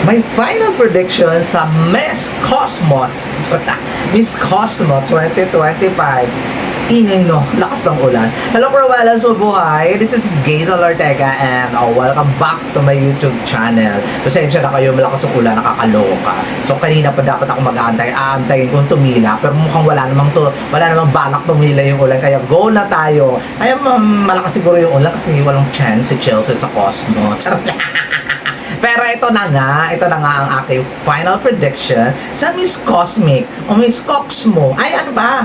My final prediction sa Miss Cosmo Miss Cosmo 2025. Ingay no, lakas ng ulan. Hello Prowalas, mabuhay. This is Gazel Ortega and welcome back to my YouTube channel. Pasensya na kayo, malakas ang ulan, nakakaloka. So kanina pa dapat ako mag-aantay, aantayin kung tumila. Pero mukhang wala namang balak tumila yung ulan. Kaya go na tayo. Kaya malakas siguro yung ulan kasi walang chance si Chelsea sa Cosmo. Pero ito na nga ang aking final prediction sa Miss Cosmic o Miss Cosmo. Ay, ano ba?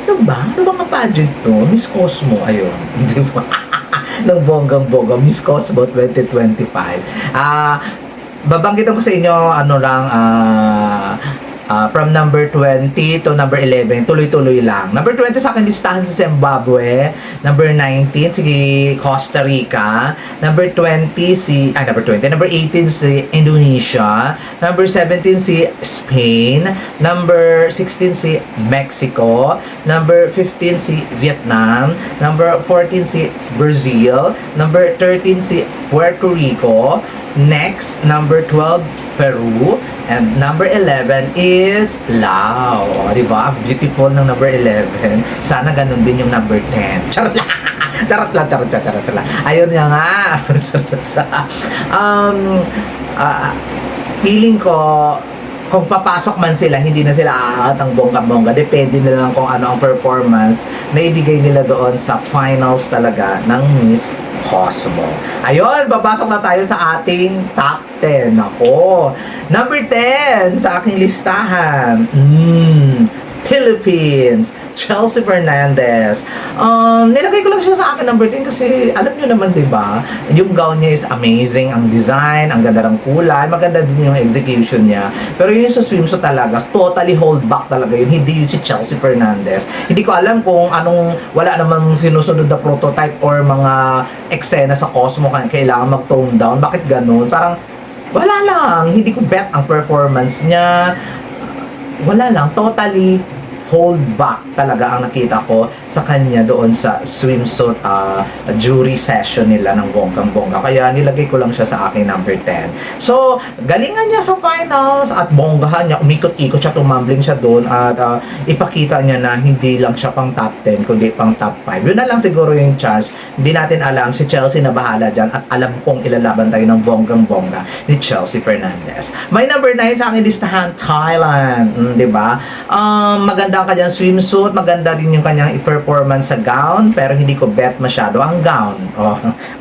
Ano bang pageant to? Miss Cosmo, ayun. Di ba? Ng bonggang-bongga, Miss Cosmo 2025. Babanggitan ko sa inyo, from number 20 to number 11, tuloy-tuloy lang. Number 20 sa akin listahan si Zimbabwe. Number 19 si Costa Rica. Number 18 si Indonesia. Number 17 si Spain. Number 16 si Mexico. Number 15 si Vietnam. Number 14 si Brazil. Number 13 si Puerto Rico. Next, number 12, Peru. And number 11 is Lao. Diba? Beautiful ng number 11. Sana ganun din yung number 10. Charot lang! Charot lang. Ayun nga nga. Feeling ko, kung papasok man sila, hindi na sila aangat ang bongga-bongga. Depende na lang kung ano ang performance na ibigay nila doon sa finals talaga ng Miss Cosmo. Ayun, babasok na tayo sa ating top 10. Ako, number 10 sa aking listahan. Philippines, Chelsea Fernandez. Nilagay ko lang siya sa akin number 10 kasi alam nyo naman, di ba? Yung gown niya is amazing, ang design, ang ganda ng kulay, maganda din yung execution niya. Pero yun sa swimsuit talaga, totally hold back talaga yun. Hindi yun si Chelsea Fernandez. Hindi ko alam kung wala namang sinusunod na prototype or mga eksena sa Cosmo kailangan mag-tone down. Bakit ganun? Parang wala lang. Hindi ko bet ang performance niya. Wala lang. Totally hold back talaga ang nakita ko sa kanya doon sa swimsuit jury session nila ng bonggang-bongga. Kaya nilagay ko lang siya sa aking number 10. So, galingan niya sa finals at bonggahan niya. Umikot-ikot siya, tumambling siya doon at ipakita niya na hindi lang siya pang top 10 kundi pang top 5. Yun na lang siguro yung chance. Hindi natin alam. Si Chelsea na bahala dyan at alam kong ilalaban tayo ng bonggang-bongga ni Chelsea Fernandez. My number 9 sa aking listahan, Thailand. Diba? Maganda ang kanyang swimsuit, maganda rin yung kanyang performance sa gown, pero hindi ko bet masyado ang gown.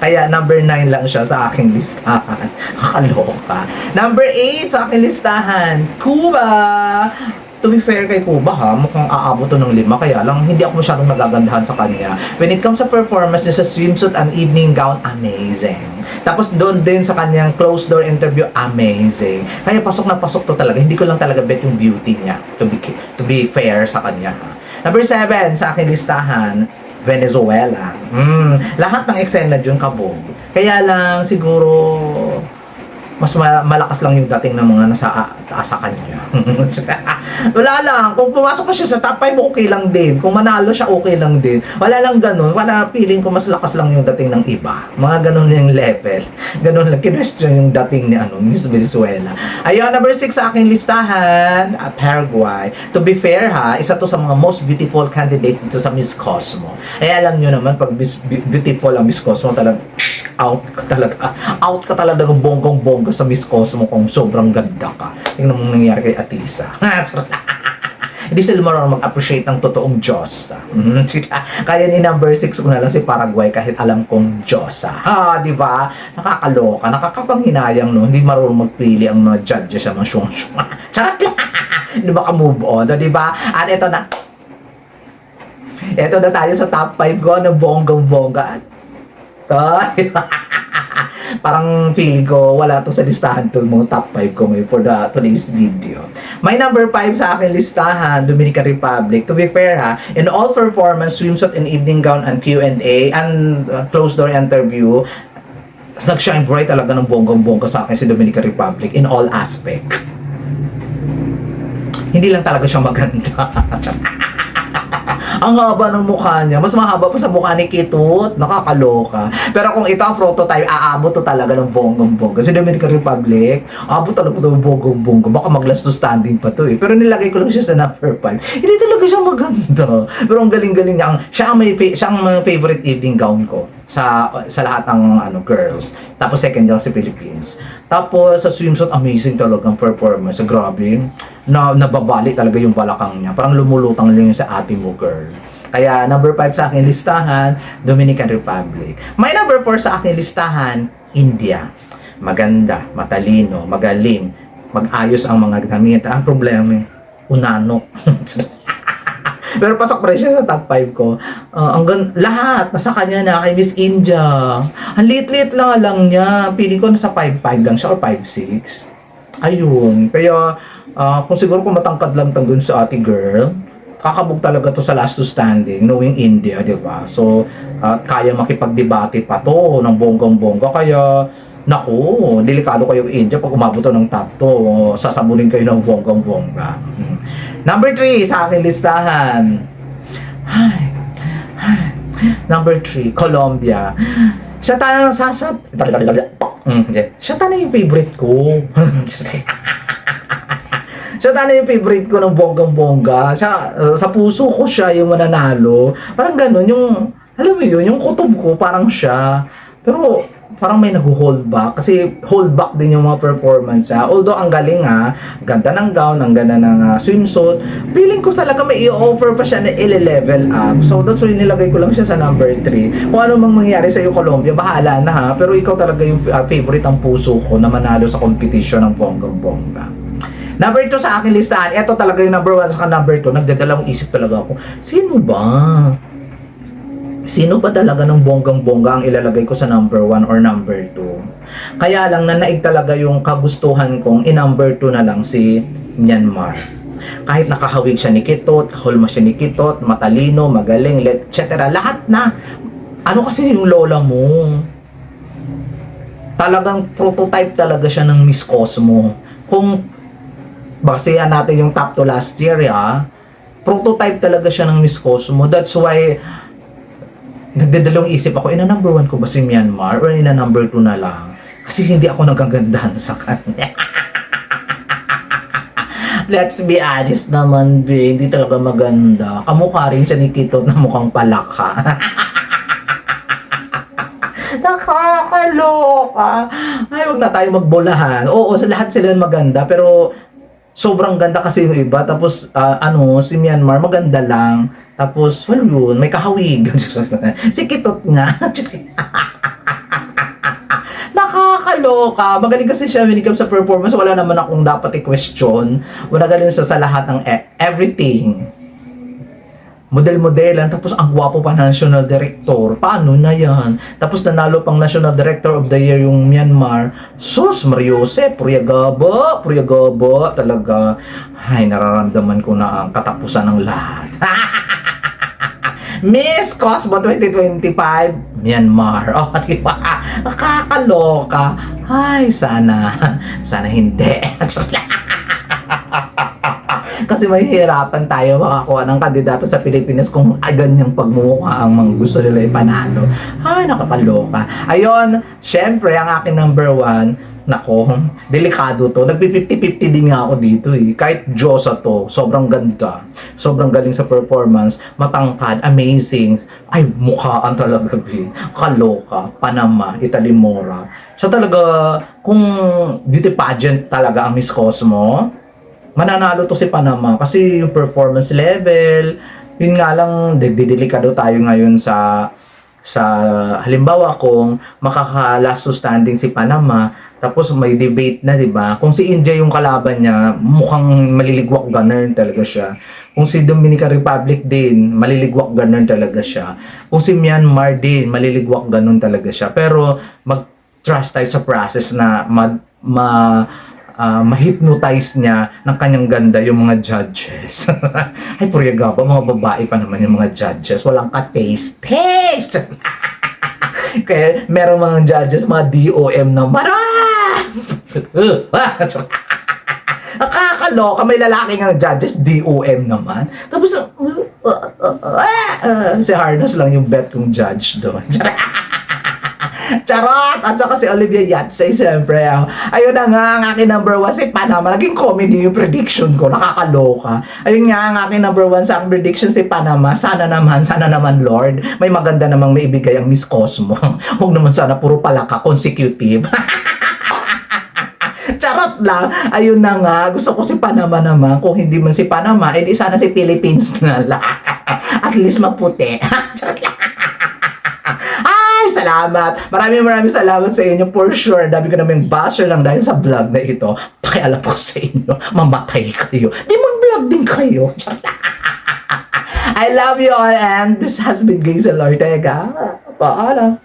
Kaya number 9 lang siya sa aking listahan. Kakaloka. Number 8 sa aking listahan, Cuba. To be fair kay Cuba mukhang aabot to ng 5, kaya lang hindi ako masyadong nagagandahan sa kanya. When it comes sa performance niya sa swimsuit and evening gown, amazing. Tapos doon din sa kanyang closed door interview, amazing. Kaya pasok na pasok to talaga. Hindi ko lang talaga bet yung beauty niya, to be fair sa kanya. Number 7 sa aking listahan, Venezuela. Lahat ng eksena dyan kabog. Kaya lang siguro mas malakas lang yung dating ng mga nasa taas sa kanya. Wala lang. Kung pumasok pa siya sa top 5, okay lang din. Kung manalo siya, okay lang din. Wala lang ganun. Wala, feeling ko mas lakas lang yung dating ng iba. Mga ganun yung level. Ganun lang. Kinwestiyon yung dating ni Miss Venezuela. Ayun, number 6 sa aking listahan, Paraguay. To be fair isa to sa mga most beautiful candidates dito sa Miss Cosmo. Alam nyo naman, pag beautiful ang Miss Cosmo, talaga out ka talaga ng bonggang-bongga sa Miss Cosmo kung sobrang ganda ka. Tingnan mo nangyari kay Atisa. Hindi sila marunong mag-appreciate ng totoong Diyosa. Kaya ni number 6 ko na lang si Paraguay kahit alam kong Diyosa. Di ba? Nakakaloka, nakakapanghinayang no. Hindi marunong magpili ang mga judges sa mga syung-syung. Charot lang! Di ba ka-move on? Di ba? At ito na. Ito na tayo sa top 5 ko na bonggang-bongga. Parang feeling ko wala to sa listahan to mga top 5 ko ngayon for today's video. My number 5 sa akin listahan, Dominican Republic. To be fair in all performance, swimsuit and evening gown and Q&A and closed door interview, nag-shine bright talaga ng bonggang-bongga sa akin si Dominican Republic in all aspect. Hindi lang talaga siya maganda. Ang haba ng mukha niya. Mas mahaba pa sa mukha ni Kitut. Nakakaloka. Pero kung ito ang prototype, aabot to talaga ng bonggang-bongga. Kasi Dominican Republic, aabot talaga ito ng bonggang-bongga. Baka mag-last to standing pa to eh. Pero nilagay ko lang siya sa number 5. Hindi talaga siya maganda. Pero ang galing-galing niya. Siya ang favorite evening gown ko sa lahat ng girls. Tapos second dyan sa Philippines. Tapos sa swimsuit, amazing talaga ang performance. Grabe. Nababali talaga yung balakang niya. Parang lumulutang lang yun sa ate mo, girl. Kaya number 5 sa akin listahan, Dominican Republic. May number 4 sa akin listahan, India. Maganda, matalino, magaling, mag-ayos ang mga gamit. Ang problema, unano. Pero pasok pa rin siya sa top 5 ko. Lahat, nasa kanya na kay Miss India. Ang liit-liit lang niya. Pili ko nasa 5'5 lang siya or 5'6. Ayun. Kaya, kung siguro kung matangkad lang tanggol sa ate girl, kakabog talaga to sa last to standing, knowing India, di ba? So, kaya makipagdebate pa to ng bonggang-bongga. Kaya, naku, delikado kayo India pag umabot to ng top 2. Sasabunin kayo ng bonggang-bongga. Number 3 sa aking listahan. Number 3, Colombia. Siya tanang siya tanang yung favorite ko. Siya tanang yung favorite ko ng bonggang-bongga. Sa puso ko siya yung mananalo. Parang ganun, yung, alam mo yun, yung kutob ko, parang siya. Pero, parang may nag-hold back kasi hold back din yung mga performance ha. Although ang galing ha, ganda ng gown, ang ganda ng swimsuit, feeling ko talaga may i-offer pa siya na i-level up. So that's why nilagay ko lang siya sa number 3. Kung ano mang mangyari sa iyo Colombia, bahala na ha, pero ikaw talaga yung favorite ang puso ko na manalo sa competition ng bonggang-bongga. Number 2 sa akin listahan, ito talaga yung number 1 sa number 2, nagdadalawang isip talaga ako, sino ba? Sino ba talaga ng bonggang-bongga ang ilalagay ko sa number 1 or number 2? Kaya lang nanaig talaga yung kagustuhan kong i-number 2 na lang si Myanmar. Kahit nakahawig siya ni Kitut, kahulma siya ni Kitut, matalino, magaling, etc. Lahat na. Ano kasi yung lola mo? Talagang prototype talaga siya ng Miss Cosmo. Kung basehan natin yung top 2 last year, prototype talaga siya ng Miss Cosmo. That's why nagdadalawang isip ako, ina-number 1 ko ba si Myanmar or ina-number 2 na lang? Kasi hindi ako nagagandahan sa kanya. Let's be honest naman, be. Hindi talaga maganda. Kamukha rin siya ni Kitut na mukhang palaka. Nakakaloka. Ay, wag na tayo magbulahan. Oo, sa lahat sila maganda, pero sobrang ganda kasi yung iba. Tapos, si Myanmar, maganda lang. Tapos, well yun, may kahawig. Si Kitut nga. Nakakaloka. Magaling kasi siya when it comes sa performance. Wala naman akong dapat i-question. Magaling siya sa lahat ng everything. Model-modelan. Tapos, ang gwapo pa na national director. Paano na yan? Tapos, nanalo pang national director of the year yung Myanmar. Sus, Mariose, Puriagaba talaga. Ay, nararamdaman ko na ang katapusan ng lahat. Miss Cosmo 2025, Myanmar. Oh, di ba? Nakakaloka. Ay, sana hindi. Kasi mahihirapan tayo makakuha ng kandidato sa Pilipinas kung ganyang pagmumukha ang mga gusto nila ipanalo. Ay, nakakaloka. Ayun, syempre, ang aking number 1, nako, delikado to. Nagpi-50-50 din nga ako dito eh. Kahit Diyosa to, sobrang ganda. Sobrang galing sa performance. Matangkad, amazing. Ay, mukhaan talaga, be. Kaloka, Panama, Italimora. So talaga, kung beauty pageant talaga ang Miss Cosmo, mananalo to si Panama. Kasi yung performance level, yun nga lang, delikado tayo ngayon sa halimbawa kung makaka-last to standing si Panama, tapos may debate na, 'di ba? Kung si India yung kalaban niya, mukhang maliligwak ganun talaga siya. Kung si Dominican Republic din, maliligwak ganun talaga siya. Kung si Myanmar din, maliligwak ganun talaga siya. Pero mag-trust tayo sa process na ma-hypnotize niya ng kanyang ganda yung mga judges. Ay, puryaga pa, mga babae pa naman yung mga judges. Walang ka-taste. Taste! Kaya merong mga judges, mga DOM na nakakaloka, may lalaki ng judges, DOM naman. Tapos, Si Harness lang yung bet kong judge doon. Charot! At saka si Olivia Yatsay, siyempre. Ayun na nga, ang aking number 1 si Panama. Naging comedy yung prediction ko. Nakakaloka. Ayun nga, ang aking number 1 sa ang prediction si Panama. Sana naman, Lord. May maganda namang maibigay ang Miss Cosmo. Huwag naman sana puro palaka, consecutive. Charot lang. Ayun na nga. Gusto ko si Panama naman. Kung hindi man si Panama, edi sana si Philippines na lang. At least maputi. Charot lang. Ay, salamat. Maraming salamat sa inyo. For sure, dami ko namin basher lang dahil sa vlog na ito. Pakialam ko sa inyo. Mamatay kayo. Di mag-vlog din kayo. I love you all and this has been Gazel Ortega. Paalam.